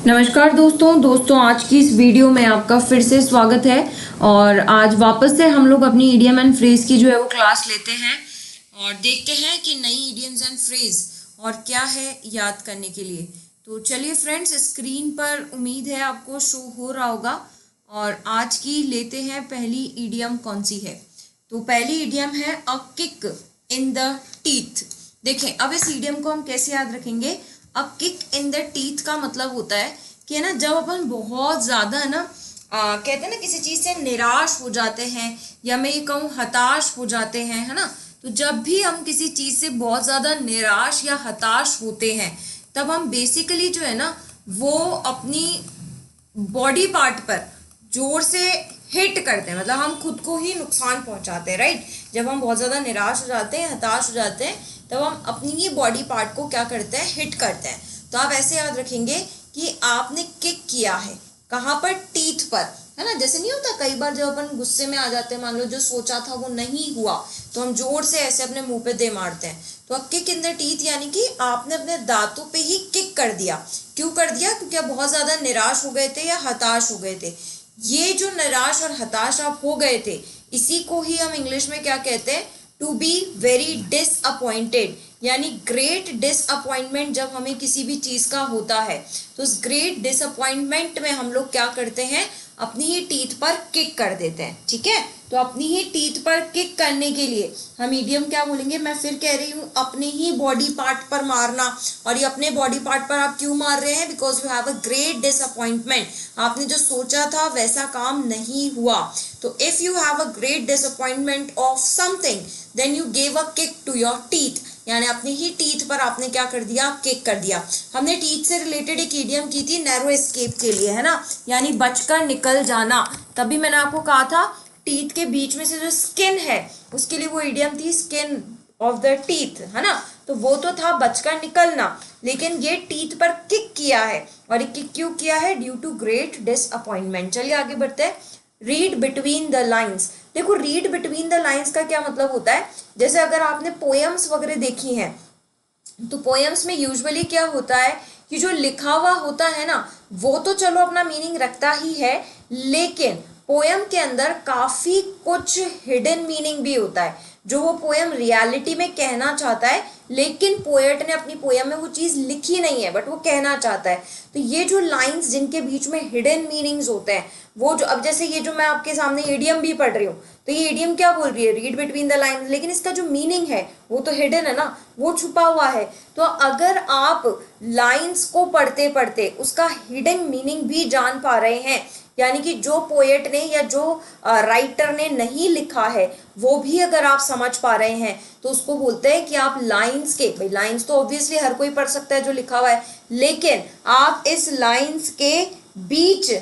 नमस्कार दोस्तों आज की इस वीडियो में आपका फिर से स्वागत है। और आज वापस से हम लोग अपनी इडियम एंड फ्रेज की जो है वो क्लास लेते हैं और देखते हैं कि नई इडियम्स एंड फ्रेज और क्या है याद करने के लिए। तो चलिए फ्रेंड्स, स्क्रीन पर उम्मीद है आपको शो हो रहा होगा। और आज की लेते हैं पहली इडियम कौन सी है। तो पहली इडियम है a kick in the teeth. देखें अब इस इडियम को हम कैसे याद रखेंगे। A kick in the teeth का मतलब होता है कि है ना, जब अपन बहुत ज़्यादा है ना कहते हैं ना किसी चीज़ से निराश हो जाते हैं या मैं ये कहूँ हताश हो जाते हैं, है ना। तो जब भी हम किसी चीज़ से बहुत ज़्यादा निराश या हताश होते हैं तब हम बेसिकली जो है ना वो अपनी बॉडी पार्ट पर जोर से हिट करते हैं, मतलब हम खुद को ही नुकसान पहुंचाते हैं, राइट। जब हम बहुत ज़्यादा निराश हो जाते हैं, हताश हो जाते हैं, तब हम अपनी ही बॉडी पार्ट को क्या करते हैं, हिट करते हैं। तो आप ऐसे याद रखेंगे कि आपने किक किया है कहाँ पर, टीथ पर, है ना। जैसे नहीं होता कई बार जब अपन गुस्से में आ जाते हैं, मान लो जो सोचा था वो नहीं हुआ तो हम जोर से ऐसे अपने मुंह पे दे मारते हैं। तो किक इन द टीथ यानी कि आपने अपने दांतों पे ही किक कर दिया। क्यों कर दिया? क्योंकि आप बहुत ज्यादा निराश हो गए थे या हताश हो गए थे। ये जो निराश और हताश आप हो गए थे, इसी को ही हम इंग्लिश में क्या कहते हैं, टू बी वेरी डिसअपॉइंटेड, यानी ग्रेट डिसअपॉइंटमेंट जब हमें किसी भी चीज का होता है तो उस ग्रेट डिसअपॉइंटमेंट में हम लोग क्या करते हैं, अपनी ही टीथ पर किक कर देते हैं, ठीक है। तो अपनी ही टीथ पर किक करने के लिए हम इडियम क्या बोलेंगे, मैं फिर कह रही हूँ, अपने ही बॉडी पार्ट पर मारना। और ये अपने बॉडी पार्ट पर आप क्यों मार रहे हैं, because you have a great disappointment, आपने जो सोचा था वैसा काम नहीं हुआ। तो if you have a great disappointment of something then you gave a kick to your teeth, यानी अपने ही टीथ पर आपने क्या कर दिया, किक कर दिया। हमने टीथ से रिलेटेड एक इडियम की थी नैरो एस्केप के लिए, है ना, यानी बचकर निकल जाना। तभी मैंने आपको कहा था टीथ के बीच में से जो स्किन है उसके लिए वो इडियम थी स्किन ऑफ द टीथ, है ना। तो वो तो था बचकर निकलना, लेकिन ये टीथ पर किक किया है। और ये किक क्यों किया है, ड्यू टू ग्रेट डिसअपॉइंटमेंट। चलिए आगे बढ़ते हैं। Read between the lines. देखो रीड बिटवीन द लाइन्स का क्या मतलब होता है, जैसे अगर आपने पोएम्स वगैरह देखी हैं तो पोएम्स में यूजुअली क्या होता है कि जो लिखा हुआ होता है ना वो तो चलो अपना मीनिंग रखता ही है, लेकिन पोएम के अंदर काफी कुछ हिडन मीनिंग भी होता है जो वो पोएम रियलिटी में कहना चाहता है, लेकिन पोएट ने अपनी पोएम में वो चीज लिखी नहीं है बट वो कहना चाहता है। तो ये जो लाइंस जिनके बीच में हिडन मीनिंग्स होते हैं, वो जो अब जैसे ये जो मैं आपके सामने इडियम भी पढ़ रही हूँ तो ये इडियम क्या बोल रही है, रीड बिटवीन द लाइन्स, लेकिन इसका जो मीनिंग है वो तो हिडन है ना, वो छुपा हुआ है। तो अगर आप लाइंस को पढ़ते पढ़ते उसका हिडन मीनिंग भी जान पा रहे हैं, यानी कि जो पोएट ने या जो राइटर ने नहीं लिखा है वो भी अगर आप समझ पा रहे हैं तो उसको बोलते हैं कि आप लाइंस के, भाई लाइंस तो ऑब्वियसली हर कोई पढ़ सकता है जो लिखा हुआ है, लेकिन आप इस लाइंस के बीच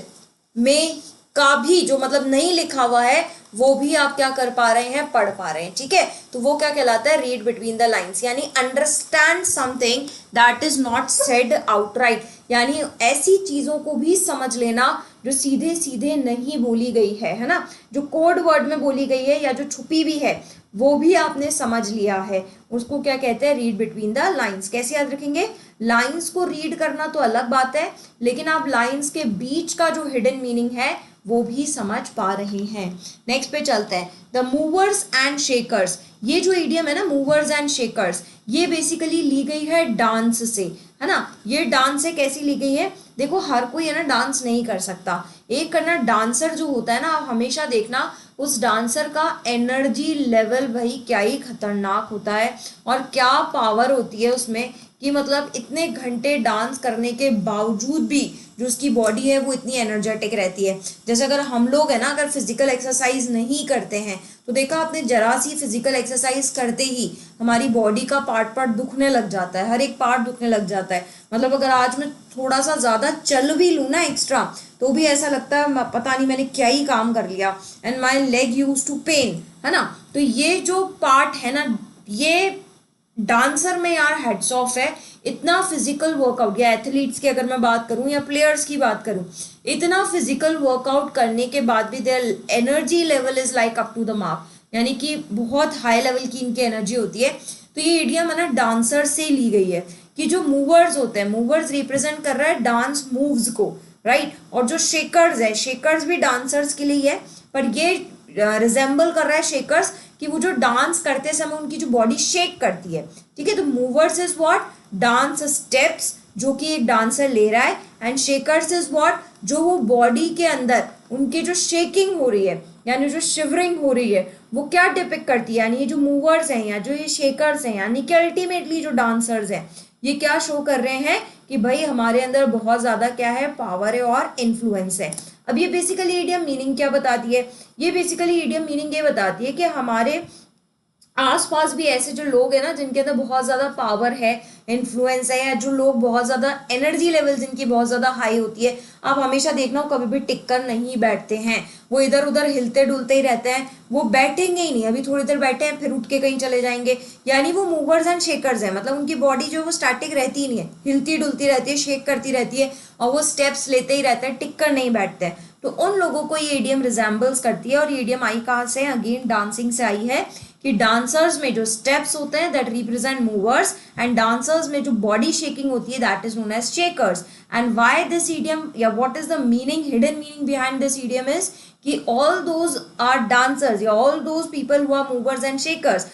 में का भी जो मतलब नहीं लिखा हुआ है वो भी आप क्या कर पा रहे हैं, पढ़ पा रहे हैं, ठीक है। तो वो क्या कहलाता है, रीड बिटवीन द लाइंस, यानी understand something that is not said outright, यानी ऐसी चीजों को भी समझ लेना जो सीधे सीधे नहीं बोली गई है ना, जो कोड वर्ड में बोली गई है या जो छुपी भी है वो भी आपने समझ लिया है, उसको क्या कहते हैं, रीड बिटवीन द लाइंस। कैसे याद रखेंगे, लाइंस को रीड करना तो अलग बात है, लेकिन आप लाइंस के बीच का जो हिडन मीनिंग है वो भी समझ पा रहे हैं। नेक्स्ट पे चलते हैं, द मूवर्स एंड शेकर्स। ये जो इडियम है ना, मूवर्स एंड शेकर्स, ये बेसिकली ली गई है डांस से, है ना। ये डांस से कैसी ली गई है, देखो हर कोई है ना डांस नहीं कर सकता, एक करना डांसर जो होता है ना, आप हमेशा देखना उस डांसर का एनर्जी लेवल भाई क्या ही खतरनाक होता है और क्या पावर होती है उसमें, कि मतलब इतने घंटे डांस करने के बावजूद भी जो उसकी बॉडी है वो इतनी एनर्जेटिक रहती है। जैसे अगर हम लोग है ना अगर फिजिकल एक्सरसाइज नहीं करते हैं तो देखा आपने, जरा सी फिजिकल एक्सरसाइज करते ही हमारी बॉडी का पार्ट पार्ट दुखने लग जाता है, हर एक पार्ट दुखने लग जाता है। मतलब अगर आज मैं थोड़ा सा ज्यादा चल भी लूँ ना एक्स्ट्रा तो भी ऐसा लगता है पता नहीं मैंने क्या ही काम कर लिया, and my leg use to pain, है ना। तो ये जो पार्ट है ना, ये डांसर में यार हेड्स ऑफ है, इतना फिजिकल वर्कआउट, या एथलीट्स की अगर मैं बात करूं या प्लेयर्स की बात करूं, इतना फिजिकल वर्कआउट करने के बाद भी their energy level is like up to the mark, यानी कि बहुत हाई लेवल की इनकी एनर्जी होती है। तो ये इडियम है ना डांसर से ली गई है कि जो मूवर्स होते हैं, मूवर्स रिप्रेजेंट कर रहा है डांस मूव्स को, राइट, और जो शेकर्स है, शेकर्स भी डांसर्स के लिए है, पर ये रिजेंबल कर रहा है शेकर्स कि वो जो डांस करते समय उनकी जो बॉडी शेक करती है, ठीक है। तो movers is what, dance steps जो कि एक डांसर ले रहा है, एंड शेकर्स इज व्हाट, जो वो बॉडी के अंदर उनकी जो शेकिंग हो रही है यानी जो शिवरिंग हो रही है वो क्या डिपिक्ट करती है, यानी ये जो मूवर्स हैं या जो ये शेकर्स हैं यानी कि अल्टीमेटली जो डांसर्स हैं ये क्या शो कर रहे हैं कि भाई हमारे अंदर बहुत ज्यादा क्या है, पावर है और इन्फ्लुएंस है। अब ये बेसिकली ईडियम मीनिंग क्या बताती है, ये बेसिकली ईडियम मीनिंग ये बताती है कि हमारे आसपास भी ऐसे जो लोग हैं ना जिनके अंदर बहुत ज्यादा पावर है, इन्फ्लुएंस है, या जो लोग बहुत ज्यादा एनर्जी लेवल जिनकी बहुत ज्यादा हाई होती है, आप हमेशा देखना कभी भी टिक कर नहीं बैठते हैं, वो इधर उधर हिलते डुलते ही रहते हैं, वो बैठेंगे ही नहीं, अभी थोड़ी देर बैठे हैं फिर उठ के कहीं चले जाएंगे, यानी वो मूवर्स एंड शेकर्स हैं, मतलब उनकी बॉडी जो वो स्टैटिक रहती ही नहीं है, हिलती डुलती रहती है, शेक करती रहती है, और वो स्टेप्स लेते ही रहते हैं, टिक कर नहीं बैठते हैं। तो उन लोगों को ये ईडियम रिजेंबल्स करती है, और ये ईडियम आई कहाँ से, अगेन डांसिंग से आई है, कि डांसर्स में जो स्टेप्स होते हैं that represent movers, and dancers में जो बॉडी शेकिंग होती है that is known as shakers. And why this idiom या what is the meaning, hidden meaning behind this idiom is कि ऑल दोज आर डांसर्स या all those people who are movers and shakers,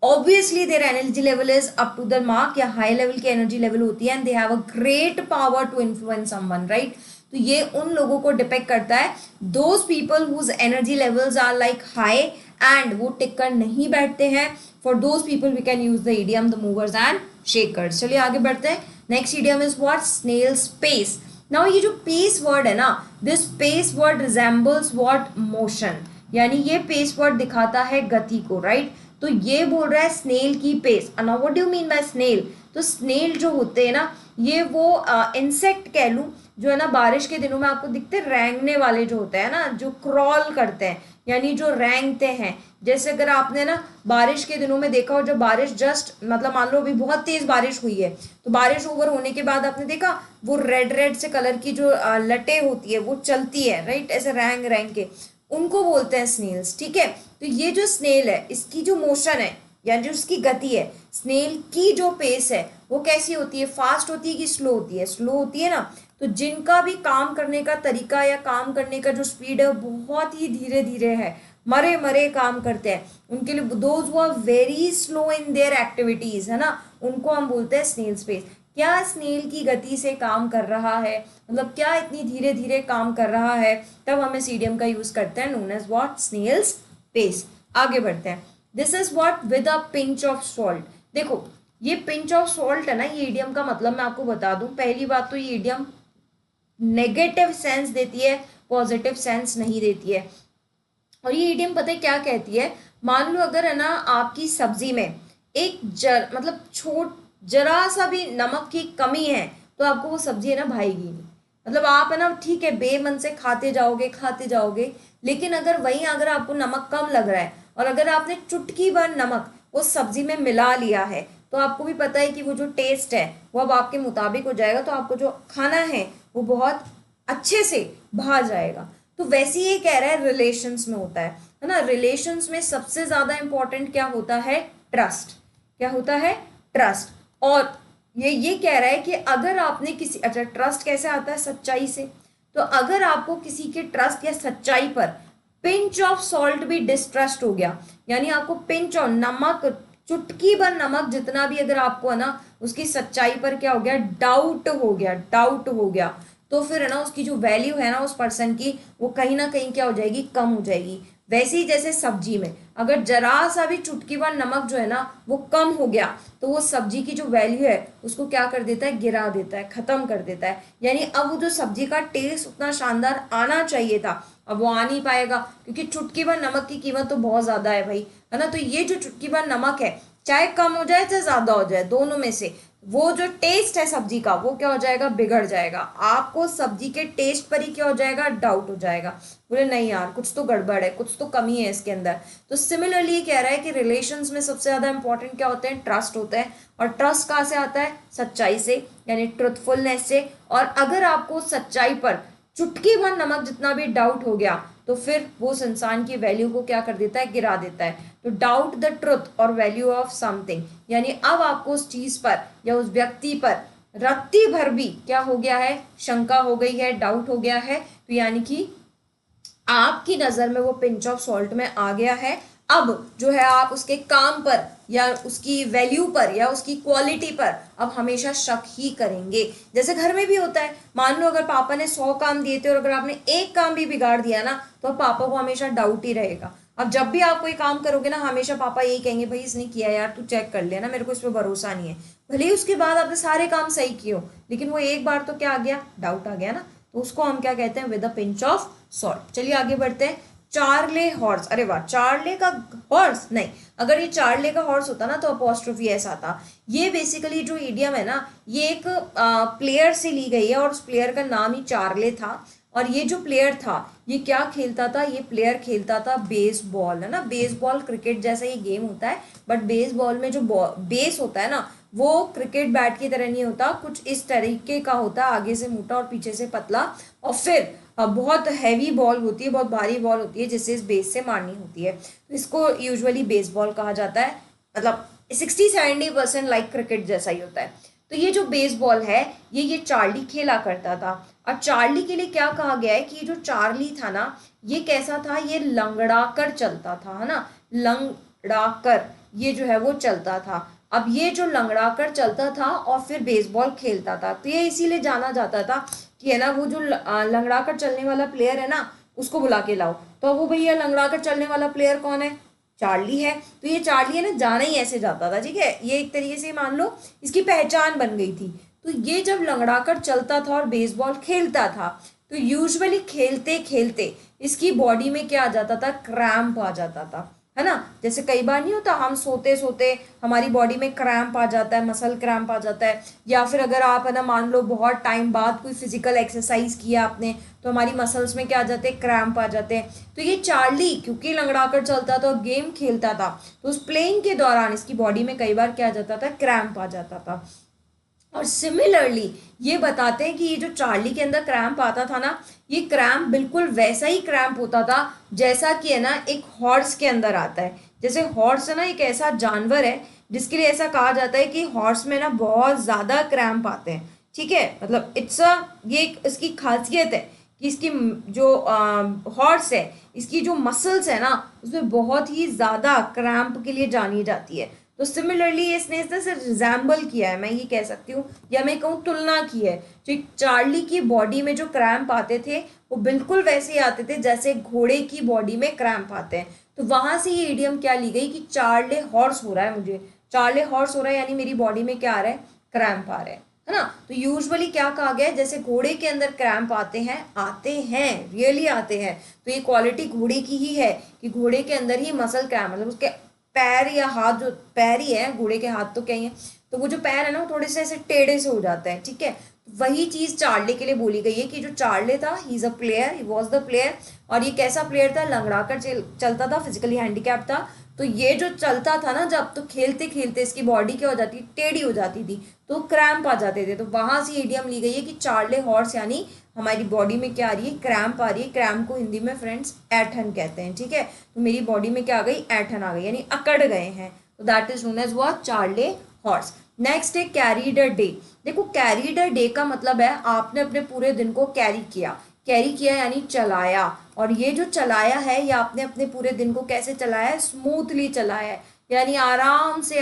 obviously their energy level is up to the mark या high level की energy level होती है, and they have a great power to influence someone, right? तो ये उन लोगों को depict करता है, those people whose energy levels are like high and वो टिक कर नहीं बैठते हैं, for those people we can use the idiom the movers and shakers। चलिए आगे बढ़ते हैं। next idiom is what, snail's pace। now ये जो pace word है ना, this pace word resembles what, motion, यानी ये pace word दिखाता है गति को, right? तो ये बोल रहा है स्नेल की pace. Now what do you mean by snail, तो स्नेल जो होते हैं ना ये वो इंसेक्ट कह लूँ जो है ना बारिश के दिनों में आपको दिखते हैं, रेंगने वाले जो होते हैं ना, जो क्रॉल करते हैं यानी जो रेंगते हैं। जैसे अगर आपने ना बारिश के दिनों में देखा हो, जब बारिश जस्ट मतलब मान लो अभी बहुत तेज बारिश हुई है, तो बारिश ओवर होने के बाद आपने देखा वो रेड रेड से कलर की जो लटे होती है वो चलती है, राइट, ऐसे रैंग रैंग के, उनको बोलते हैं स्नेल्स, ठीक है। तो ये जो स्नेल है इसकी जो मोशन है या जो उसकी गति है, स्नेल की जो पेस है वो कैसी होती है, फास्ट होती है कि स्लो होती है, स्लो होती है ना। तो जिनका भी काम करने का तरीका या काम करने का जो स्पीड है बहुत ही धीरे धीरे है, मरे मरे काम करते हैं, उनके लिए those who are very slow in their activities है ना, उनको हम बोलते हैं स्नेल स्पेस। क्या स्नेल की गति से काम कर रहा है, मतलब क्या इतनी धीरे धीरे काम कर रहा है, तब हम इस इडियम का यूज करते हैं, known as what, snail's pace. आगे बढ़ते हैं। This is what, with a pinch of salt. देखो ये पिंच ऑफ सॉल्ट है ना, ये इडियम का मतलब मैं आपको बता दूं। पहली बात तो ये इडियम नेगेटिव सेंस देती है, पॉजिटिव सेंस नहीं देती है। और ये इडियम पता है क्या कहती है, मान लो अगर है ना आपकी सब्जी में एक मतलब जरा सा भी नमक की कमी है तो आपको वो सब्जी है ना भाएगी नहीं, मतलब आप है ना ठीक है बेमन से खाते जाओगे, लेकिन अगर वहीं अगर आपको नमक कम लग रहा है और अगर आपने चुटकी भर नमक उस सब्जी में मिला लिया है तो आपको भी पता है कि वो जो टेस्ट है वो अब आपके मुताबिक हो जाएगा, तो आपको जो खाना है वो बहुत अच्छे से भा जाएगा। तो वैसे ही कह रहा है रिलेशंस में होता है ना, रिलेशंस में सबसे ज्यादा इंपॉर्टेंट क्या होता है, ट्रस्ट। क्या होता है, ट्रस्ट। और ये कह रहा है कि अगर आपने किसी, अच्छा ट्रस्ट कैसे आता है, सच्चाई से। तो अगर आपको किसी के ट्रस्ट या सच्चाई पर पिंच ऑफ सॉल्ट भी डिस्ट्रस्ट हो गया, यानी आपको पिंच ऑफ नमक, चुटकी भर नमक जितना भी अगर आपको है ना उसकी सच्चाई पर क्या हो गया, डाउट हो गया, तो फिर है ना उसकी जो वैल्यू है ना उस पर्सन की वो कहीं ना कहीं क्या हो जाएगी, कम हो जाएगी। वैसे ही जैसे सब्जी में अगर जरा सा भी चुटकी भर नमक जो है ना वो कम हो गया तो वो सब्जी की जो वैल्यू है उसको क्या कर देता है, गिरा देता है, खत्म कर देता है। यानी अब वो जो सब्जी का टेस्ट उतना शानदार आना चाहिए था अब वो आ नहीं पाएगा, क्योंकि चुटकी भर नमक की कीमत तो बहुत ज्यादा है भाई, है ना। तो ये जो चुटकी भर नमक है चाहे कम हो जाए चाहे ज्यादा हो जाए, दोनों में से वो जो टेस्ट है सब्जी का वो क्या हो जाएगा, बिगड़ जाएगा। आपको सब्जी के टेस्ट पर ही क्या हो जाएगा, डाउट हो जाएगा, बोले नहीं यार कुछ तो गड़बड़ है, कुछ तो कमी है इसके अंदर। तो सिमिलरली कह रहा है कि रिलेशंस में सबसे ज्यादा इंपॉर्टेंट क्या होते हैं, ट्रस्ट होता है। और ट्रस्ट कहाँ से आता है, सच्चाई से, यानी ट्रुथफुलनेस से। और अगर आपको सच्चाई पर चुटकी भर नमक जितना भी डाउट हो गया तो फिर वो उस इंसान की वैल्यू को क्या कर देता है, गिरा देता है। तो डाउट द ट्रुथ और वैल्यू ऑफ समथिंग, यानी अब आपको उस चीज पर या उस व्यक्ति पर रत्ती भर भी क्या हो गया है, शंका हो गई है, डाउट हो गया है, तो यानी कि आपकी नजर में वो पिंच ऑफ सॉल्ट में आ गया है। अब जो है आप उसके काम पर या उसकी वैल्यू पर या उसकी क्वालिटी पर अब हमेशा शक ही करेंगे। जैसे घर में भी होता है, मान लो अगर पापा ने 100 काम दिए थे और अगर आपने एक काम भी बिगाड़ दिया ना, तो पापा को हमेशा डाउट ही रहेगा। अब जब भी आप कोई काम करोगे ना, हमेशा पापा यही कहेंगे, भाई इसने किया यार, तू चेक कर लेना, मेरे को इस पर भरोसा नहीं है। भले ही उसके बाद आपने सारे काम सही किए हो, लेकिन वो एक बार तो क्या आ गया, डाउट आ गया ना, तो उसको हम क्या कहते हैं, with a pinch of salt. चलिए आगे बढ़ते हैं। चार्ले हॉर्स, अरे वाह, चार्ले का हॉर्स नहीं, अगर ये चार्ले का हॉर्स होता ना तो अपोस्ट्रोफी ऐसा आता। ये बेसिकली जो इडियम है ना, ये एक प्लेयर से ली गई है और उस प्लेयर का नाम ही चार्ले था। और ये जो प्लेयर था ये क्या खेलता था, ये प्लेयर खेलता था बेसबॉल, है ना। बेसबॉल क्रिकेट जैसा ये गेम होता है, बट बेसबॉल में जो बेस होता है ना, वो क्रिकेट बैट की तरह नहीं होता, कुछ इस तरीके का होता है, आगे से मोटा और पीछे से पतला, और फिर बहुत हैवी बॉल होती है, बहुत भारी बॉल होती है, जिससे इस बेस से मारनी होती है। तो इसको यूजुअली बेसबॉल कहा जाता है, मतलब 60-70% लाइक क्रिकेट जैसा ही होता है। तो ये जो बेसबॉल है ये चार्ली खेला करता था। और चार्ली के लिए क्या कहा गया है कि ये जो चार्ली था ना, ये कैसा था, ये लंगड़ा कर चलता था, है ना, लंगड़ा कर ये जो है वो चलता था। अब ये जो लंगड़ा कर चलता था और फिर बेसबॉल खेलता था, तो ये इसीलिए जाना जाता था कि है ना, वो जो लंगड़ा कर चलने वाला प्लेयर है ना, उसको बुला के लाओ। तो वो भैया लंगड़ा कर चलने वाला प्लेयर कौन है, चार्ली है। तो ये चार्ली है ना, जाना ही ऐसे जाता था, ठीक है, ये एक तरीके से मान लो इसकी पहचान बन गई थी। तो ये जब लंगड़ा कर चलता था और बेसबॉल खेलता था, तो यूजुअली खेलते खेलते इसकी बॉडी में क्या आ जाता था, क्रैम्प आ जाता था, है ना। जैसे कई बार नहीं होता, हम सोते सोते हमारी बॉडी में क्रैम्प आ जाता है, मसल क्रैम्प आ जाता है, या फिर अगर आप है ना, मान लो बहुत टाइम बाद कोई फिजिकल एक्सरसाइज किया आपने, तो हमारी मसल्स में क्या आ जाते हैं, क्रैम्प आ जाते हैं। तो ये चार्ली क्योंकि लंगड़ा कर चलता था और गेम खेलता था, तो उस प्लेइंग के दौरान इसकी बॉडी में कई बार क्या आ जाता था, क्रैम्प आ जाता था। और सिमिलरली ये बताते हैं कि ये जो चार्ली के अंदर क्रैम्प आता था ना, ये क्रैम्प बिल्कुल वैसा ही क्रैम्प होता था जैसा कि है ना एक हॉर्स के अंदर आता है। जैसे हॉर्स है ना, एक ऐसा जानवर है जिसके लिए ऐसा कहा जाता है कि हॉर्स में ना बहुत ज़्यादा क्रैम्प आते हैं, ठीक है, मतलब ये इसकी खासियत है कि इसकी जो हॉर्स है, इसकी जो मसल्स है ना, उसमें बहुत ही ज़्यादा क्रैम्प के लिए जानी जाती है। तो सिमिलरली इसने इस तरह से रिजेंबल किया है, मैं ये कह सकती हूँ, या मैं कहूँ तुलना की है, जो चार्ली की बॉडी में जो क्रैम्प आते थे वो बिल्कुल वैसे ही आते थे जैसे घोड़े की बॉडी में क्रैम्प आते हैं। तो वहां से ये इडियम क्या ली गई कि चार्ले हॉर्स हो रहा है, मुझे चार्ले हॉर्स हो रहा है, यानी मेरी बॉडी में क्या आ रहा है, क्रैम्प आ रहा है ना। तो यूजुअली क्या कहा गया है, जैसे घोड़े के अंदर क्रैम्प आते हैं रियली आते हैं, तो ये क्वालिटी घोड़े की ही है कि घोड़े के अंदर ही मसल क्रैम्प, मतलब उसके पैर या हाथ, जो पैर ही है, घोड़े के हाथ तो क्या ही है, तो वो जो पैर है ना, वो थोड़े से ऐसे टेढ़े से हो जाते हैं, ठीक है। वही चीज चार्ले के लिए बोली गई है कि जो चार्ले था, he is a player, he was the player. और ये कैसा प्लेयर था, लंगड़ा कर चलता था, फिजिकली हैंडीकैप था। तो ये जो चलता था ना जब, तो खेलते खेलते इसकी बॉडी क्या हो जाती, टेढ़ी हो जाती थी, तो क्रैम्प आ जाते थे। तो वहां से इडियम ली गई है कि चार्ले हॉर्स, यानी हमारी बॉडी में क्या आ रही है, क्रैम्प आ रही है। क्रैम्प को हिंदी में फ्रेंड्स ऐठन कहते हैं, ठीक है। तो मेरी बॉडी में क्या आ गई, ऐठन आ गई, यानी अकड़ गए हैं। तो that is known as what, Charley horse. Next है कैरीड अ डे। देखो कैरीड अ डे का मतलब है आपने अपने पूरे दिन को कैरी किया यानी चलाया। और ये जो चलाया है, ये आपने अपने पूरे दिन को कैसे चलाया है, स्मूथली चलाया है, यानी आराम से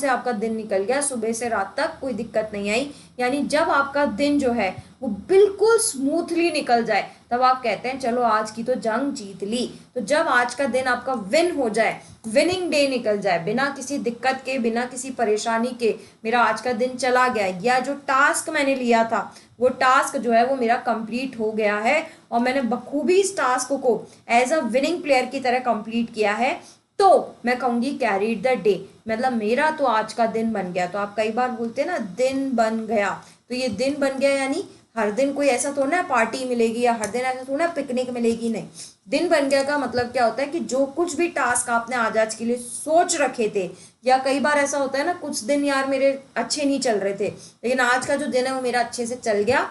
आपका दिन निकल गया, सुबह से रात तक कोई दिक्कत नहीं आई। यानी जब आपका दिन जो है वो बिल्कुल स्मूथली निकल जाए, तब आप कहते हैं चलो आज की तो जंग जीत ली। तो जब आज का दिन आपका विन हो जाए, विनिंग डे निकल जाए, बिना किसी दिक्कत के, बिना किसी परेशानी के मेरा आज का दिन चला गया, या जो टास्क मैंने लिया था वो टास्क जो है वो मेरा कंप्लीट हो गया है और मैंने बखूबी इस टास्क को एज अ विनिंग प्लेयर की तरह कंप्लीट किया है, तो मैं कहूंगी कैरीड द डे, मतलब मेरा तो आज का दिन बन गया। तो आप कई बार बोलते हैं ना दिन बन गया, तो ये दिन बन गया यानी हर दिन कोई ऐसा थोड़ा ना पार्टी मिलेगी, या हर दिन ऐसा थोड़ा ना पिकनिक मिलेगी, नहीं। दिन बन गया का मतलब क्या होता है कि जो कुछ भी टास्क आपने आज के लिए सोच रखे थे, या कई बार ऐसा होता है ना, कुछ दिन यार मेरे अच्छे नहीं चल रहे थे, लेकिन आज का जो दिन है वो मेरा अच्छे से चल गया,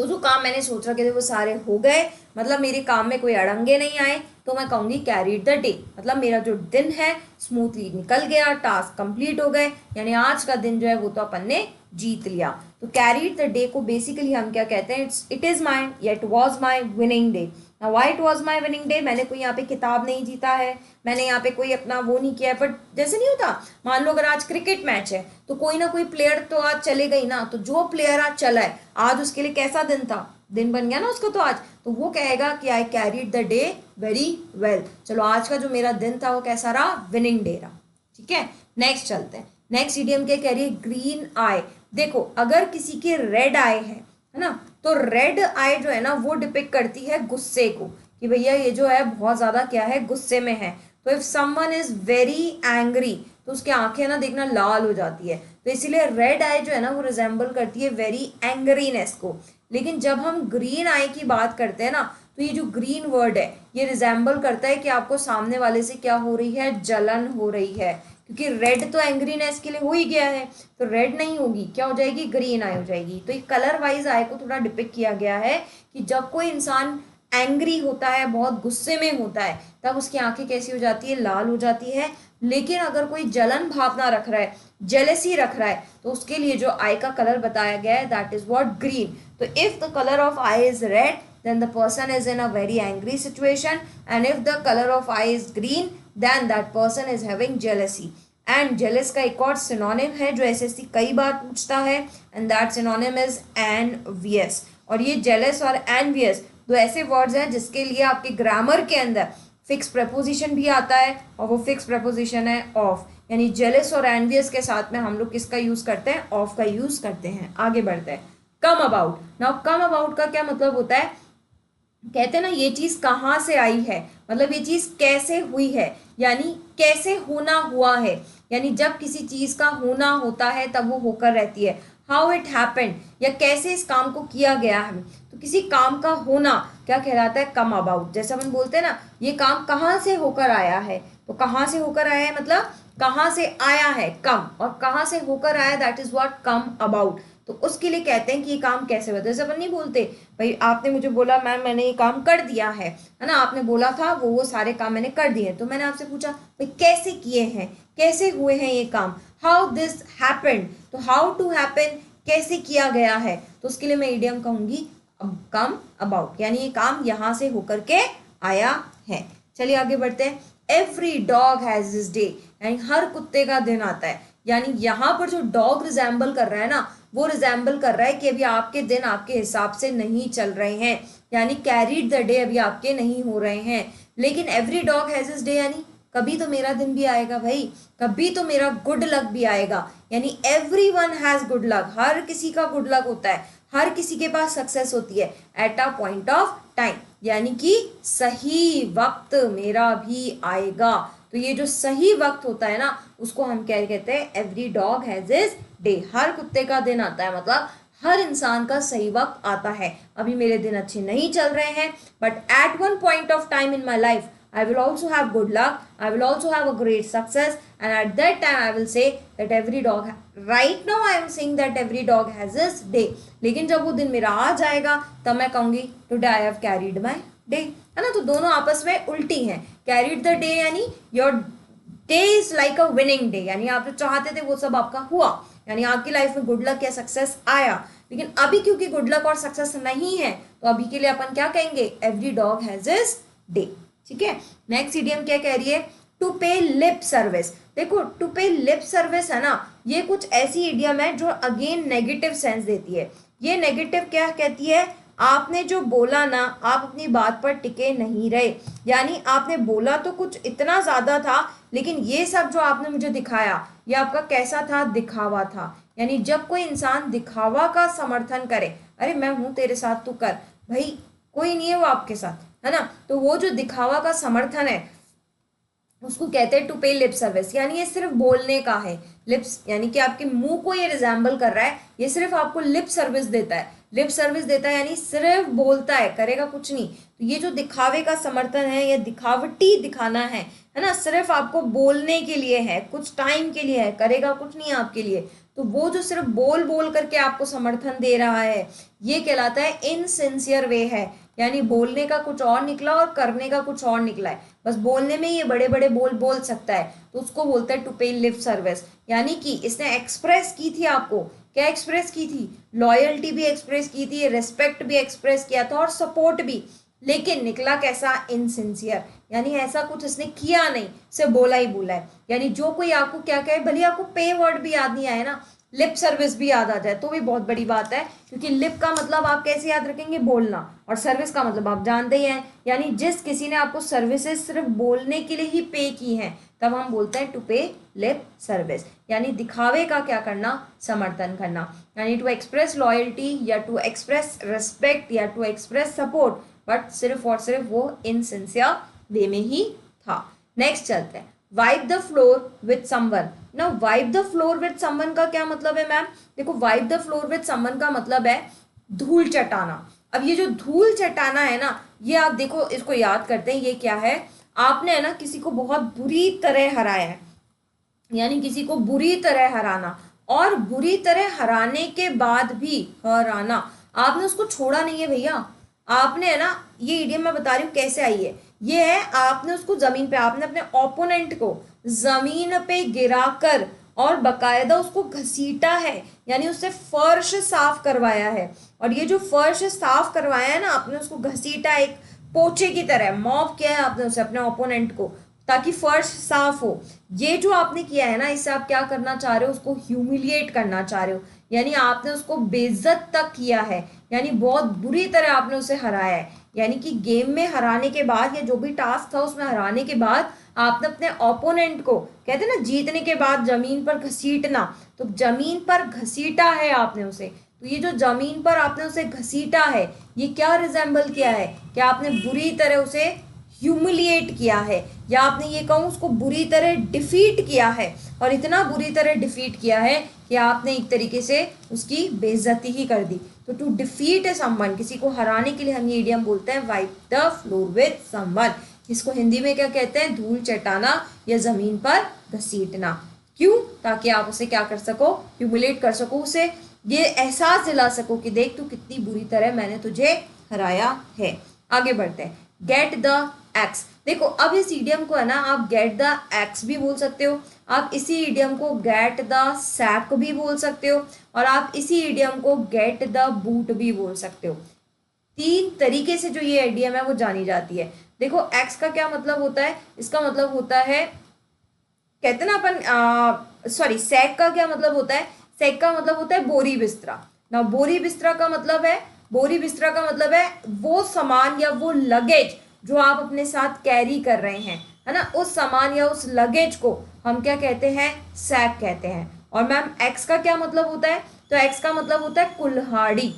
जो काम मैंने सोच रखे थे वो सारे हो गए, मतलब मेरे काम में कोई अड़ंगे नहीं आए, तो मैं कहूँगी कैरीड द डे, मतलब मेरा जो दिन है स्मूथली निकल गया, टास्क कंप्लीट हो गए, यानी आज का दिन जो है वो तो अपन ने जीत लिया। तो कैरीड द डे को बेसिकली हम क्या कहते हैं, इट इज माई या it was my winning day. Now why it was my winning day? मैंने कोई यहाँ पे किताब नहीं जीता है, मैंने यहाँ पे कोई अपना वो नहीं किया है, बट जैसे नहीं होता, मान लो अगर आज क्रिकेट मैच है तो कोई ना कोई प्लेयर तो आज चले गई ना, तो जो प्लेयर आज चला है आज उसके लिए कैसा दिन था, दिन बन गया ना उसको, तो आज तो वो कहेगा कि आई carried the day very well. चलो आज का जो मेरा दिन था वो कैसा रहा, विनिंग डे रहा। ठीक है, नेक्स्ट चलते हैं। नेक्स्ट इडियम क्या कह रही है, ग्रीन आई। देखो अगर किसी के रेड आई है ना, तो रेड आई जो है ना वो डिपिक्ट करती है गुस्से को, कि भैया ये जो है बहुत ज्यादा क्या है, गुस्से में है। तो if someone is very angry तो उसकी आंखें ना देखना लाल हो जाती है, तो इसीलिए रेड आई जो है ना वो रिजेंबल करती है वेरी एंग्रीनेस को। लेकिन जब हम ग्रीन आई की बात करते हैं ना, तो ये जो ग्रीन वर्ड है ये रिजेंबल करता है कि आपको सामने वाले से क्या हो रही है, जलन हो रही है, क्योंकि रेड तो एंग्रीनेस के लिए हो ही गया है, तो रेड नहीं होगी, क्या हो जाएगी, ग्रीन आई हो जाएगी। तो ये कलर वाइज आई को थोड़ा डिपिक्ट किया गया है कि जब कोई इंसान एंग्री होता है, बहुत गुस्से में होता है, तब उसकी आंखें कैसी हो जाती है, लाल हो जाती है। लेकिन अगर कोई जलन भावना रख रहा है, जेलेसी रख रहा है, तो उसके लिए जो आई का कलर बताया गया है दैट इज व्हाट, ग्रीन। तो if the colour of I is red then the person is in a very angry situation, and if the color of eye is green then that person is having jealousy। and jealous का एक और synonym है जो SSC कई बार पूछता है, and that synonym is envious। और ये jealous और envious दो ऐसे वर्ड्स हैं जिसके लिए आपके ग्रामर के अंदर फिक्स प्रपोजिशन भी आता है, और वो फिक्स प्रपोजिशन है ऑफ, यानी jealous और envious के साथ में हम लोग किसका यूज करते हैं, ऑफ का यूज करते हैं। आगे बढ़ते हैं, come about. Now come about का क्या मतलब होता है, कहते हैं ना ये चीज कहाँ से आई है, मतलब ये चीज कैसे हुई है, यानी कैसे होना हुआ है, यानी जब किसी चीज का होना होता है तब वो होकर रहती है, हाउ इट हैपेंड, या कैसे इस काम को किया गया है। तो किसी काम का होना क्या कहलाता है, कम अबाउट। जैसे हम बोलते हैं ना ये काम कहाँ से होकर आया है, तो कहाँ से होकर आया है मतलब कहाँ से आया है कम, और कहाँ से होकर आया that is what come about. तो उसके लिए कहते हैं कि ये काम कैसे हुआ। जैसे अपन नहीं बोलते भाई आपने मुझे बोला मैम मैंने ये काम कर दिया है ना, आपने बोला था वो सारे काम मैंने कर दिए, तो मैंने आपसे पूछा भाई कैसे किए हैं, कैसे हुए हैं ये काम, हाउ दिस हैपेंड। तो हाउ टू हैपन, कैसे किया गया है, तो उसके लिए मैं इडियम कहूंगी कम अबाउट, यानी ये काम यहाँ से होकर के आया है। चलिए आगे बढ़ते हैं। Every dog has this day, यानी हर कुत्ते का दिन आता है, यानी यहाँ पर जो डॉग रिजेंबल कर रहा है ना वो रिजेंबल कर रहा है कि अभी आपके दिन आपके हिसाब से नहीं चल रहे हैं, यानी कैरीड द डे अभी आपके नहीं हो रहे हैं। लेकिन every dog has his day, यानी कभी तो मेरा दिन भी आएगा भाई, कभी तो मेरा गुड लक भी आएगा, यानी एवरीवन हैज गुड लक, हर किसी का गुड लक होता है, हर किसी के पास सक्सेस होती है at a point of time, यानी कि सही वक्त मेरा भी आएगा। तो ये जो सही वक्त होता है ना उसको हम क्या कहते हैं, every dog has his day, हर कुत्ते का दिन आता है, मतलब हर इंसान का सही वक्त आता है। अभी मेरे दिन अच्छे नहीं चल रहे हैं, but at one point of time in my life I will also have good luck, I will also have a great success, and at that time I will say that every dog, right now I am saying that every dog has his day, लेकिन जब वो दिन मेरा आ जाएगा तब मैं कहूँगी today I have carried my day, है ना। तो दोनों आपस में उल्टी हैं, carried the day यानी your day is like a winning day, यानी आप जो चाहते थे वो सब आपका हुआ, यानी आपकी लाइफ में गुड लक या सक्सेस आया। लेकिन अभी क्योंकि गुड लक और सक्सेस नहीं है तो अभी के लिए अपन क्या कहेंगे, every dog has his day. ठीक है, नेक्स्ट इडियम क्या कह रही है, टू पे लिप सर्विस। देखो टू पे लिप सर्विस है ना, ये कुछ ऐसी इडियम है जो अगेन नेगेटिव सेंस देती है। ये नेगेटिव क्या कहती है, आपने जो बोला ना आप अपनी बात पर टिके नहीं रहे, यानी आपने बोला तो कुछ इतना ज्यादा था लेकिन ये सब जो आपने मुझे दिखाया ये आपका कैसा था, दिखावा था। यानी जब कोई इंसान दिखावा का समर्थन करे, अरे मैं हूं तेरे साथ तू कर, भाई कोई नहीं है वो आपके साथ, है ना, तो वो जो दिखावा का समर्थन है उसको कहते हैं टू पे लिप सर्विस, यानी ये सिर्फ बोलने का है। लिप्स यानी कि आपके मुंह को ये रिजेंबल कर रहा है, ये सिर्फ आपको लिप सर्विस देता है, लिप सर्विस देता है यानी सिर्फ बोलता है, करेगा कुछ नहीं। तो ये जो दिखावे का समर्थन है या दिखावटी दिखाना है ना, सिर्फ आपको बोलने के लिए है, कुछ टाइम के लिए है, करेगा कुछ नहीं आपके लिए, तो वो जो सिर्फ बोल बोल करके आपको समर्थन दे रहा है, ये कहलाता है इनसिंसियर वे है। यानी बोलने का कुछ और निकला और करने का कुछ और निकला है, बस बोलने में ये बड़े बड़े बोल बोल सकता है, तो उसको बोलते हैं टू पे लिप सर्विस। यानी कि इसने एक्सप्रेस की थी आपको, क्या एक्सप्रेस की थी, लॉयल्टी भी एक्सप्रेस की थी, रिस्पेक्ट भी एक्सप्रेस किया था और सपोर्ट भी, लेकिन निकला कैसा, इनसिंसियर। यानी ऐसा कुछ इसने किया नहीं, सिर्फ बोला ही बोला है। यानी जो कोई आपको क्या कहे, भले आपको पे वर्ड भी याद नहीं आए ना, लिप सर्विस भी याद आ जाए तो भी बहुत बड़ी बात है, क्योंकि लिप का मतलब आप कैसे याद रखेंगे, बोलना, और सर्विस का मतलब आप जानते ही हैं। यानी जिस किसी ने आपको सर्विसेज सिर्फ बोलने के लिए ही पे की हैं, तब हम बोलते हैं टू पे लिप सर्विस। यानी दिखावे का क्या करना, समर्थन करना। यानी टू एक्सप्रेस लॉयल्टी या टू एक्सप्रेस रिस्पेक्ट या टू एक्सप्रेस सपोर्ट, बट सिर्फ और सिर्फ वो इनसिंसियर वे में ही था। नेक्स्ट चलते हैं, wipe the floor with someone. ना wipe the floor with someone का क्या मतलब है मैम, देखो wipe the floor with someone का मतलब है धूल चटाना। अब ये जो धूल चटाना है ना, ये आप देखो इसको याद करते हैं, ये क्या है, आपने है ना किसी को बहुत बुरी तरह हराया है, यानी किसी को बुरी तरह हराना, और बुरी तरह हराने के बाद भी हराना, आपने उसको छोड़ा नहीं है भैया, आपने है ना, ये इडियम मैं बता रही हूँ कैसे आई है, ये है आपने उसको जमीन पे, आपने अपने ओपोनेंट को जमीन पे गिराकर और बकायदा उसको घसीटा है, यानी उससे फर्श साफ करवाया है। और ये जो फर्श साफ करवाया है ना, आपने उसको घसीटा, एक पोछे की तरह मॉप किया है आपने उसे, अपने ओपोनेंट को, ताकि फर्श साफ हो। ये जो आपने किया है ना, इससे आप क्या करना चाह रहे हो, उसको ह्यूमिलिएट करना चाह रहे हो, यानी आपने उसको बेइज्जत तक किया है, यानी बहुत बुरी तरह आपने उसे हराया है। यानी कि गेम में हराने के बाद, या जो भी टास्क था उसमें हराने के बाद, आपने अपने ओपोनेंट को, कहते हैं ना जीतने के बाद जमीन पर घसीटना, तो जमीन पर घसीटा है आपने उसे। तो ये जो जमीन पर आपने उसे घसीटा है, ये क्या रिजेंबल किया है, कि आपने बुरी तरह उसे ह्यूमिलिएट किया है, या आपने ये कहूँ उसको बुरी तरह डिफीट किया है, और इतना बुरी तरह डिफीट किया है कि आपने एक तरीके से उसकी बेइज्जती ही कर दी। तो टू डिफीट ए समवन, किसी को हराने के लिए हम ये इडियम बोलते हैं wipe the floor with someone. इसको हिंदी में क्या कहते हैं, धूल चटाना या जमीन पर घसीटना। क्यों, ताकि आप उसे क्या कर सको, ह्यूमिलेट कर सको, उसे ये एहसास दिला सको कि देख तू कितनी बुरी तरह मैंने तुझे हराया है। आगे बढ़ते हैं, गेट द एक्स। देखो अब इस इडियम को है ना, आप गेट द एक्स भी बोल सकते हो, आप इसी इडियम को गेट द सैक भी बोल सकते हो, और आप इसी इडियम को गेट द बूट भी बोल सकते हो। तीन तरीके से जो ये इडियम है वो जानी जाती है। देखो एक्स का क्या मतलब होता है, इसका मतलब होता है, कहते ना अपन, सॉरी सैक का क्या मतलब होता है, सैक का मतलब होता है बोरी बिस्तरा। ना बोरी बिस्तरा का मतलब है, बोरी बिस्तरा का मतलब है वो सामान या वो लगेज जो आप अपने साथ कैरी कर रहे हैं, है ना, उस सामान या उस लगेज को हम क्या कहते हैं, सैक कहते हैं। और मैम एक्स का क्या मतलब होता है, तो एक्स का मतलब होता है कुल्हाड़ी,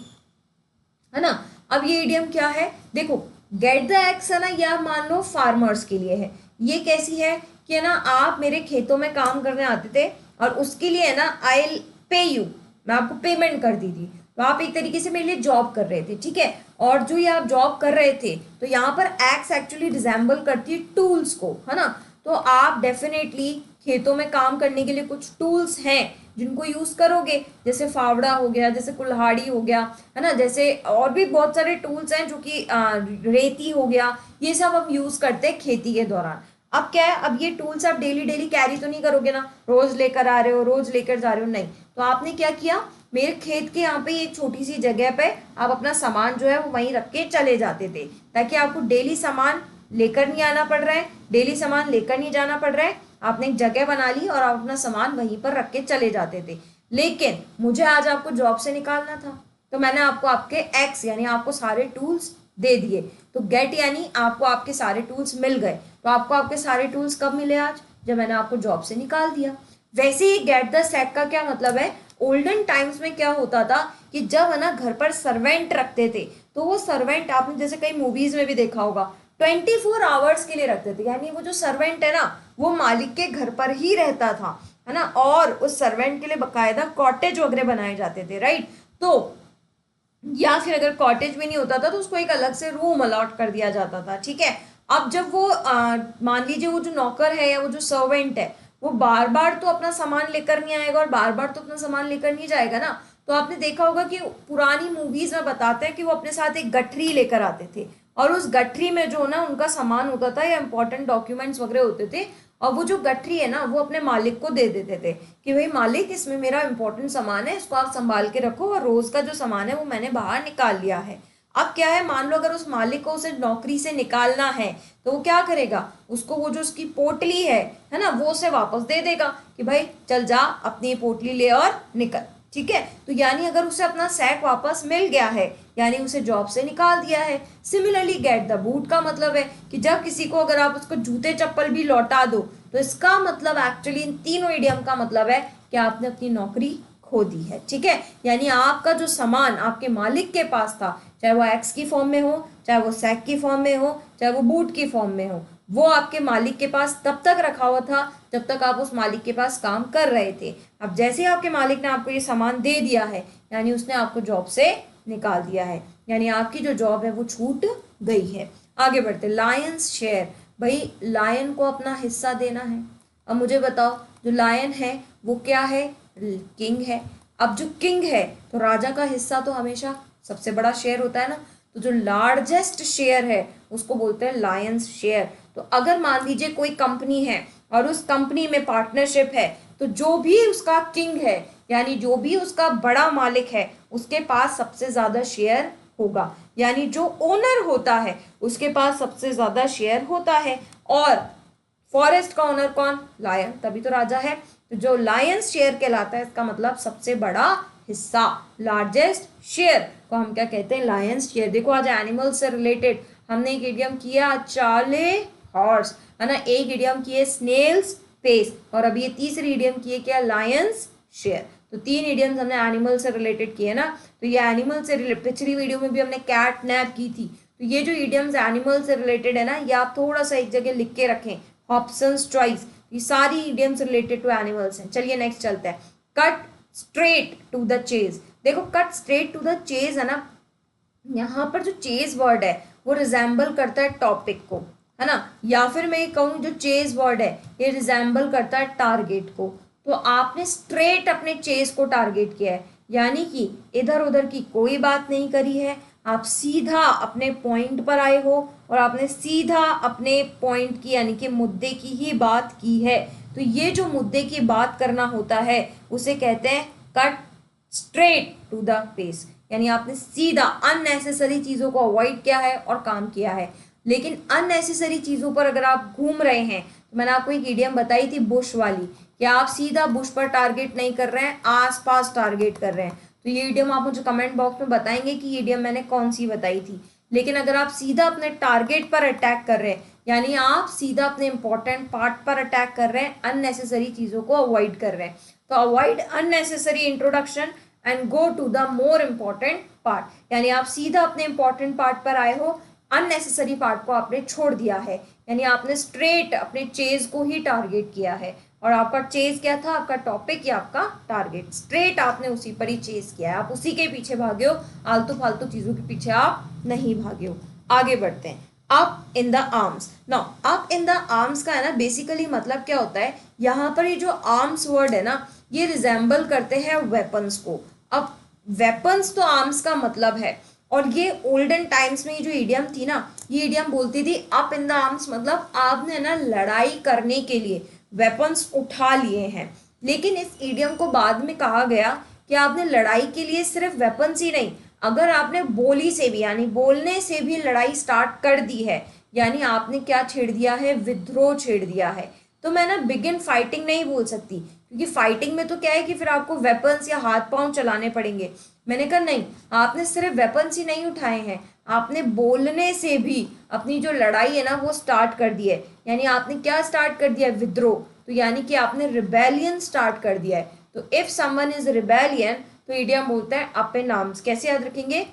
है ना। अब ये इडियम क्या है, देखो गेट द एक्स है ना, यह मान लो फार्मर्स के लिए है। ये कैसी है कि ना, आप मेरे खेतों में काम करने आते थे और उसके लिए है ना आई पे यू, मैं आपको पेमेंट कर दी थी, तो आप एक तरीके से मेरे लिए जॉब कर रहे थे, ठीक है। और जो ये आप जॉब कर रहे थे, तो यहाँ पर एक्स एक्चुअली रिजेंबल करती है टूल्स को, है ना। तो आप डेफिनेटली खेतों में काम करने के लिए कुछ टूल्स हैं जिनको यूज करोगे, जैसे फावड़ा हो गया, जैसे कुल्हाड़ी हो गया, है ना, जैसे और भी बहुत सारे टूल्स हैं जो कि रेती हो गया, ये सब हम यूज करते हैं खेती के दौरान। अब क्या है, अब ये टूल्स आप डेली डेली कैरी तो नहीं करोगे ना, रोज लेकर आ रहे हो, रोज लेकर जा रहे हो, नहीं। तो आपने क्या किया, मेरे खेत के यहाँ पे एक छोटी सी जगह पे आप अपना सामान जो है वो वहीं रख के चले जाते थे, ताकि आपको डेली सामान लेकर नहीं आना पड़ रहा है, डेली सामान लेकर नहीं जाना पड़ रहा है, आपने एक जगह बना ली और आप अपना सामान वहीं पर रख के चले जाते थे। लेकिन मुझे आज आपको जॉब से निकालना था, तो मैंने आपको आपके एक्स यानी आपको सारे टूल्स दे दिए। तो गेट यानी आपको आपके सारे टूल्स मिल गए। तो आपको आपके सारे टूल्स कब मिले, आज, जब मैंने आपको जॉब से निकाल दिया। वैसे ही गेट द सैक का क्या मतलब है, ओल्डन टाइम्स में क्या होता था कि जब है ना घर पर सर्वेंट रखते थे, तो वो सर्वेंट आपने जैसे कई मूवीज में भी देखा होगा 24 आवर्स के लिए रखते थे, यानी वो जो सर्वेंट है ना वो मालिक के घर पर ही रहता था, है ना। और उस सर्वेंट के लिए बकायदा कॉटेज वगैरह बनाए जाते थे, राइट। तो या फिर अगर कॉटेज भी नहीं होता था तो उसको एक अलग से रूम अलॉट कर दिया जाता था, ठीक है। अब जब वो मान लीजिए वो जो नौकर है या वो जो सर्वेंट है, वो बार बार तो अपना सामान लेकर नहीं आएगा और बार बार तो अपना सामान लेकर नहीं जाएगा ना। तो आपने देखा होगा कि पुरानी मूवीज में बताते हैं कि वो अपने साथ एक गठरी लेकर आते थे और उस गठरी में जो ना उनका सामान होता था या इंपॉर्टेंट डॉक्यूमेंट्स वगैरह होते थे, और वो जो गठरी है ना वो अपने मालिक को दे देते थे कि भाई मालिक, इसमें मेरा इंपॉर्टेंट सामान है, इसको आप संभाल के रखो और रोज का जो सामान है वो मैंने बाहर निकाल लिया है। अब क्या है, मान लो अगर उस मालिक को उसे नौकरी से निकालना है तो वो क्या करेगा, उसको वो जो उसकी पोटली है ना, वो उसे वापस दे देगा कि भाई चल जा अपनी पोटली ले और निकल। ठीक है, तो यानी अगर उसे अपना सैक वापस मिल गया है यानी उसे जॉब से निकाल दिया है। सिमिलरली गेट द बूट का मतलब है कि जब किसी को अगर आप उसको जूते चप्पल भी लौटा दो तो इसका मतलब एक्चुअली इन तीनों इडियम का मतलब है कि आपने अपनी नौकरी खो दी है। ठीक है, यानी आपका जो सामान आपके मालिक के पास था, चाहे वो एक्स की फॉर्म में हो, चाहे वो सैक की फॉर्म में हो, चाहे वो बूट की फॉर्म में हो, वो आपके मालिक के पास तब तक रखा हुआ था जब तक आप उस मालिक के पास काम कर रहे थे। अब जैसे ही आपके मालिक ने आपको ये सामान दे दिया है यानी उसने आपको जॉब से निकाल दिया है, यानी आपकी जो जॉब है वो छूट गई है। आगे बढ़ते, लायंस शेयर, भाई लायन को अपना हिस्सा देना है। अब मुझे बताओ, जो लायन है वो क्या है, किंग है। अब जो किंग है तो राजा का हिस्सा तो हमेशा सबसे बड़ा शेयर होता है ना, तो जो लार्जेस्ट शेयर है उसको बोलते हैं लायंस शेयर। तो अगर मान लीजिए कोई कंपनी है और उस कंपनी में पार्टनरशिप है तो जो भी उसका किंग है यानी जो भी उसका बड़ा मालिक है उसके पास सबसे ज्यादा शेयर होगा, यानी जो ओनर होता है उसके पास सबसे ज्यादा शेयर होता है। और फॉरेस्ट का ओनर कौन, लायन, तभी तो राजा है। तो जो लायंस शेयर कहलाता है इसका मतलब सबसे बड़ा हिस्सा, लार्जेस्ट शेयर को हम क्या कहते हैं, लायंस शेयर। देखो आज एनिमल से रिलेटेड हमने एक इडियम किया चाले हॉर्स, है ना, एक इडियम किए स्नेल्स पेस, और अभी ये तीसरी इडियम किए क्या, लायंस शेयर। तो तीन इडियम्स हमने एनिमल से रिलेटेड किए ना। तो ये एनिमल से रिलेटेड, पिछली वीडियो में भी हमने कैट नैप की थी। तो ये जो इडियम्स एनिमल से रिलेटेड है ना, ये आप थोड़ा सा एक जगह लिख के रखें, ऑप्शंस चॉइस, ये सारी इडियम्स रिलेटेड टू एनिमल्स हैं। चलिए नेक्स्ट चलते हैं, cut straight to the chase. देखो cut straight to the chase है ना, यहाँ पर जो चेज वर्ड है वो रिजेंबल करता है टॉपिक को, है ना, या फिर मैं कहूँ जो चेज वर्ड है ये रिजेंबल करता है टारगेट को। तो आपने स्ट्रेट अपने चेज को टारगेट किया है, यानी कि इधर उधर की कोई बात नहीं करी है, आप सीधा अपने पॉइंट पर आए हो और आपने सीधा अपने पॉइंट की यानी कि मुद्दे की ही बात की है। तो ये जो मुद्दे की बात करना होता है उसे कहते हैं cut straight to the pace, यानी आपने सीधा अननेसेसरी चीज़ों को अवॉइड किया है और काम किया है। लेकिन अननेसेसरी चीज़ों पर अगर आप घूम रहे हैं, तो मैंने आपको एक इडियम बताई थी बुश वाली, कि आप सीधा बुश पर टारगेट नहीं कर रहे हैं, आसपास टारगेट कर रहे हैं। तो ये इडियम आप मुझे कमेंट बॉक्स में बताएंगे कि ये इडियम मैंने कौन सी बताई थी। लेकिन अगर आप सीधा अपने टारगेट पर अटैक कर रहे हैं यानी आप सीधा अपने इंपॉर्टेंट पार्ट पर अटैक कर रहे हैं, अननेसेसरी चीज़ों को अवॉइड कर रहे हैं, तो avoid unnecessary introduction and go to the more important part, यानी आप सीधा अपने इंपॉर्टेंट पार्ट पर आए हो, अननेसेसरी पार्ट को आपने छोड़ दिया है, यानी आपने स्ट्रेट अपने चेज को ही टारगेट किया है। और आपका चेज क्या था, आपका टॉपिक या आपका टारगेट, स्ट्रेट आपने उसी पर ही चेज किया है, आप उसी के पीछे भागे हो, आलतू फालतू चीजों के पीछे आप नहीं भागे हो। आगे बढ़ते हैं, up in the arms. Now up in the arms का है ना बेसिकली मतलब क्या होता है, यहाँ पर ये जो आर्म्स वर्ड है ना ये रिजेंबल करते हैं वेपन्स को। अब वेपन्स तो आर्म्स का मतलब है, और ये ओल्डन टाइम्स में ये जो इडियम थी ना, ये इडियम बोलती थी अप इन द आर्म्स, मतलब आपने ना लड़ाई करने के लिए वेपन्स उठा लिए हैं। लेकिन इस इडियम को बाद में कहा गया कि आपने लड़ाई के लिए सिर्फ वेपन्स ही नहीं, अगर आपने बोली से भी यानी बोलने से भी लड़ाई स्टार्ट कर दी है, यानी आपने क्या छेड़ दिया है, विद्रोह छेड़ दिया है। तो मैं ना बिगिन फाइटिंग नहीं बोल सकती, क्योंकि फाइटिंग में तो क्या है कि फिर आपको वेपन्स या हाथ पांव चलाने पड़ेंगे। मैंने कहा नहीं, आपने सिर्फ वेपन्स ही नहीं उठाए हैं, आपने बोलने से भी अपनी जो लड़ाई है ना वो स्टार्ट कर दी है, यानी आपने क्या स्टार्ट कर दिया है, विद्रोह। तो यानी कि आपने रिबेलियन स्टार्ट कर दिया है। तो इफ समवन इज रिबेलियन तो इडियम बोलता है अप इन आर्म्स। कैसे याद रखेंगे,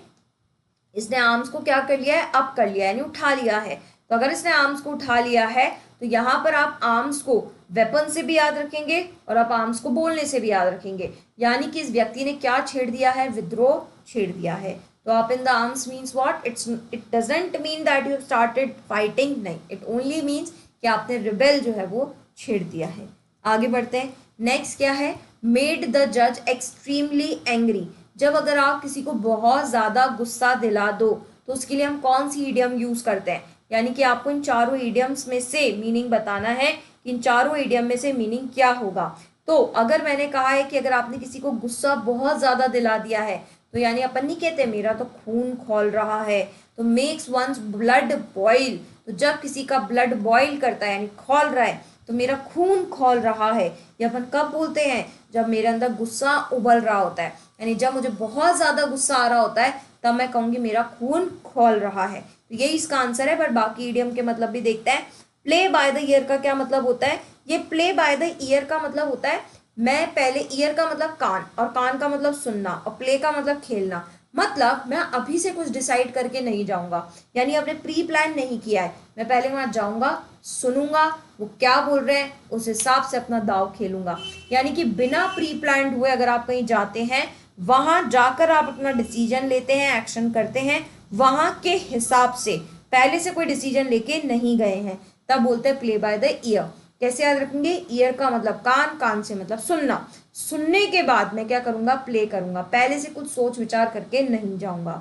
इसने आर्म्स को क्या कर लिया है, अप कर लिया है, यानी उठा लिया है। तो अगर इसने आर्म्स को उठा लिया है तो यहाँ पर आप आर्म्स को वेपन से भी याद रखेंगे और आप आर्म्स को बोलने से भी याद रखेंगे, यानी कि इस व्यक्ति ने क्या छेड़ दिया है, विद्रोह छेड़ दिया है। तो up in the arms means what, it doesn't mean that you started fighting, नहीं, इट ओनली मीन्स कि आपने रिबेल जो है वो छेड़ दिया है। आगे बढ़ते हैं। नेक्स्ट क्या है, मेड द जज एक्सट्रीमली एंग्री। जब अगर आप किसी को बहुत ज़्यादा गुस्सा दिला दो तो उसके लिए हम कौन सी ईडियम यूज़ करते हैं, यानी कि आपको इन चारों ईडियम्स में से मीनिंग बताना है कि इन चारों ईडियम में से मीनिंग क्या होगा। तो अगर मैंने कहा है कि अगर आपने किसी को गुस्सा बहुत ज़्यादा दिला दिया है तो यानी अपन नहीं कहते मेरा तो खून खौल रहा है, तो मेक्स वंस ब्लड बॉइल। तो जब किसी का ब्लड बॉइल करता है यानी खौल रहा है, तो मेरा खून खौल रहा है, ये अपन कब बोलते हैं, जब मेरे अंदर गुस्सा उबल रहा होता है, यानी जब मुझे बहुत ज़्यादा गुस्सा आ रहा होता है तब मैं कहूँगी मेरा खून खौल रहा है। तो यही इसका आंसर है। पर बाकी इडियम के मतलब भी देखते हैं। प्ले बाय द ईयर का क्या मतलब होता है, ये प्ले बाय द ईयर का मतलब होता है, मैं पहले ईयर का मतलब कान, और कान का मतलब सुनना, और प्ले का मतलब खेलना। मतलब मैं अभी से कुछ डिसाइड करके नहीं जाऊंगा, यानी आपने प्री प्लान नहीं किया है, मैं पहले वहां जाऊंगा, सुनूंगा वो क्या बोल रहे हैं, उस हिसाब से अपना दाव खेलूंगा। यानी कि बिना प्री प्लान हुए अगर आप कहीं जाते हैं, वहां जाकर आप अपना डिसीजन लेते हैं, एक्शन करते हैं वहां के हिसाब से, पहले से कोई डिसीजन लेके नहीं गए हैं, तब बोलते हैं प्ले बाय द ईयर। कैसे याद रखेंगे, ईयर का मतलब कान, कान से मतलब सुनना, सुनने के बाद मैं क्या करूंगा, प्ले करूंगा, पहले से कुछ सोच विचार करके नहीं जाऊंगा।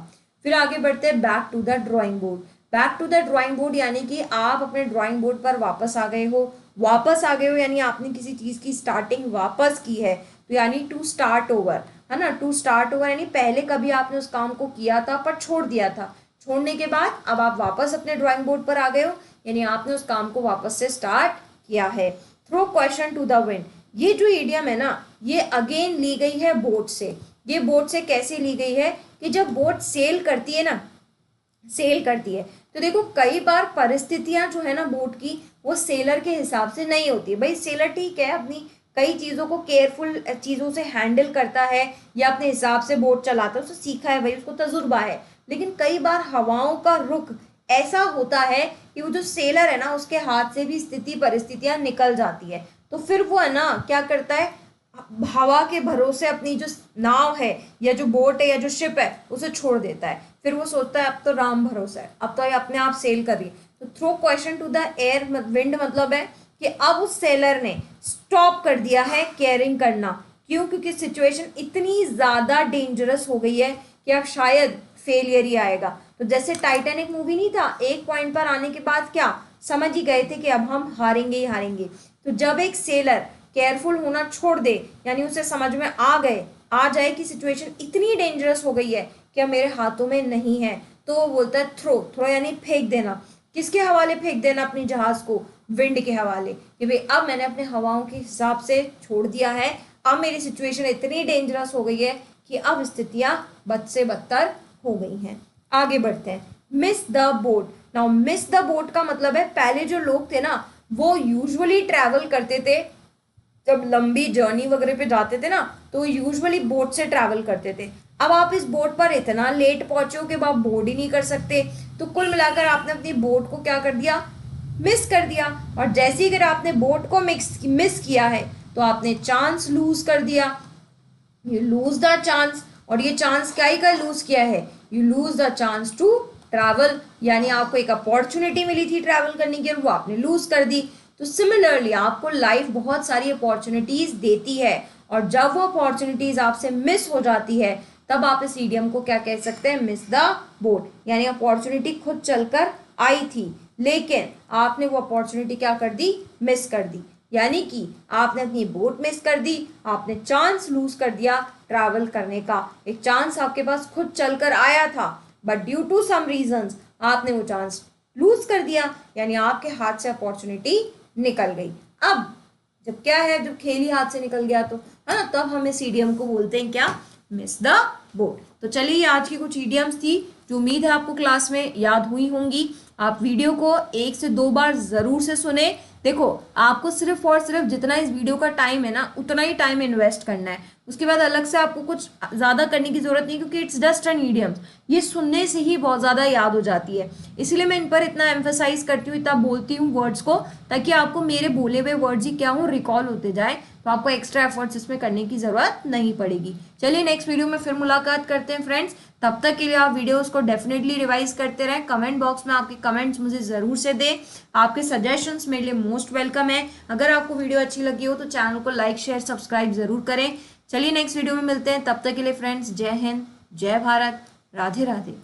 फिर आगे बढ़ते हैं, back to the drawing board. Back to the drawing board यानी कि आप अपने ड्राइंग बोर्ड पर वापस आ गए हो। वापस आ गए हो यानी आपने किसी चीज की स्टार्टिंग वापस की है, तो यानी टू स्टार्ट ओवर, है ना। टू स्टार्ट ओवर यानी पहले कभी आपने उस काम को किया था पर छोड़ दिया था, छोड़ने के बाद अब आप वापस अपने ड्राइंग बोर्ड पर आ गए हो, यानी आपने उस काम को वापस से स्टार्ट किया है। Throw question to the wind, ये जो इडियम है ना, ये अगेन ली गई है बोट से। ये बोट से कैसे ली गई है कि जब बोट सेल करती है ना, सेल करती है, तो देखो कई बार परिस्थितियां जो है ना बोट की, वो सेलर के हिसाब से नहीं होती है। भाई सेलर ठीक है, अपनी कई चीज़ों को केयरफुल चीज़ों से हैंडल करता है या अपने हिसाब से बोट चलाता है, उसने सीखा है भाई, उसको तजुर्बा है। लेकिन कई बार हवाओं का रुख ऐसा होता है कि वो जो सेलर है ना, उसके हाथ से भी स्थिति परिस्थितियां निकल जाती है, तो फिर वो है ना क्या करता है, हवा के भरोसे अपनी जो नाव है या जो बोट है या जो शिप है उसे छोड़ देता है। फिर वो सोचता है अब तो राम भरोसा है, अब तो ये अपने आप सेल कर रही है। तो throw question to the air, wind मतलब है कि अब उस सेलर ने स्टॉप कर दिया है केयरिंग करना। क्यों, क्योंकि सिचुएशन इतनी ज़्यादा डेंजरस हो गई है कि अब शायद फेलियर ही आएगा। तो जैसे टाइटैनिक मूवी नहीं था, एक पॉइंट पर आने के बाद क्या समझ ही गए थे कि अब हम हारेंगे ही हारेंगे। तो जब एक सेलर केयरफुल होना छोड़ दे, यानी उसे समझ में आ जाए कि सिचुएशन इतनी डेंजरस हो गई है कि अब मेरे हाथों में नहीं है, तो वो बोलता है थ्रो। थ्रो यानी फेंक देना। किसके हवाले फेंक देना, अपनी जहाज को, विंड के हवाले, कि भाई अब मैंने अपने हवाओं के हिसाब से छोड़ दिया है, अब मेरी सिचुएशन इतनी डेंजरस हो गई है कि अब स्थितियां बद से बदतर हो गई हैं। आगे बढ़ते हैं, miss the boat. Now miss the boat का मतलब है, पहले जो लोग थे ना वो यूजुअली ट्रैवल करते थे, जब लंबी जर्नी वगैरह पे जाते थे ना तो यूजुअली बोट से ट्रैवल करते थे। अब आप इस बोट पर इतना लेट पहुंचे हो कि आप बोर्ड ही नहीं कर सकते, तो कुल मिलाकर आपने अपनी बोट को क्या कर दिया, मिस कर दिया। और जैसे ही अगर आपने बोट को मिस किया है तो आपने चांस लूज कर दिया, यू लूज द चांस। और ये चांस क्या ही का लूज किया है, you lose the chance to travel, यानी आपको एक अपॉर्चुनिटी मिली थी ट्रैवल करने की और वो आपने लूज कर दी। तो सिमिलरली आपको लाइफ बहुत सारी अपॉर्चुनिटीज देती है, और जब वो अपॉर्चुनिटीज आपसे मिस हो जाती है तब आप इस इडियम को क्या कह सकते हैं, मिस द बोट। यानी अपॉर्चुनिटी खुद चलकर आई थी लेकिन आपने वो अपॉर्चुनिटी क्या कर दी, मिस कर दी। यानी कि आपने अपनी बोट मिस कर दी, आपने चांस लूज कर दिया ट्रैवल करने का। एक चांस आपके पास खुद चलकर आया था, but due to some reasons आपने वो चांस लूज कर दिया, यानी आपके हाथ से अपॉर्चुनिटी निकल गई। अब जब क्या है, जब खेल ही हाथ से निकल गया तो है ना, तब हम इस इडियम को बोलते हैं क्या, मिस द बोट। तो चलिए आज की कुछ इडियम्स थी जो उम्मीद है आपको क्लास में याद हुई होंगी। आप वीडियो को 1 से 2 बार जरूर से सुने। देखो आपको सिर्फ और सिर्फ जितना इस वीडियो का टाइम है ना उतना ही टाइम इन्वेस्ट करना है, उसके बाद अलग से आपको कुछ ज़्यादा करने की ज़रूरत नहीं, क्योंकि इट्स जस्ट एन ईडियम, ये सुनने से ही बहुत ज़्यादा याद हो जाती है। इसीलिए मैं इन पर इतना एम्फेसाइज करती हूँ, इतना बोलती हूँ वर्ड्स को, ताकि आपको मेरे बोले हुए वर्ड्स ही क्या हो, रिकॉल होते जाए, तो आपको एक्स्ट्रा एफर्ट्स इसमें करने की ज़रूरत नहीं पड़ेगी। चलिए नेक्स्ट वीडियो में फिर मुलाकात करते हैं फ्रेंड्स। तब तक के लिए आप वीडियोस को डेफिनेटली रिवाइज करते रहें। कमेंट बॉक्स में आपके कमेंट्स मुझे ज़रूर से दें, आपके सजेशंस मेरे लिए मोस्ट वेलकम है। अगर आपको वीडियो अच्छी लगी हो तो चैनल को लाइक शेयर सब्सक्राइब ज़रूर करें। चलिए नेक्स्ट वीडियो में मिलते हैं, तब तक के लिए फ्रेंड्स जय हिंद, जय भारत, राधे राधे।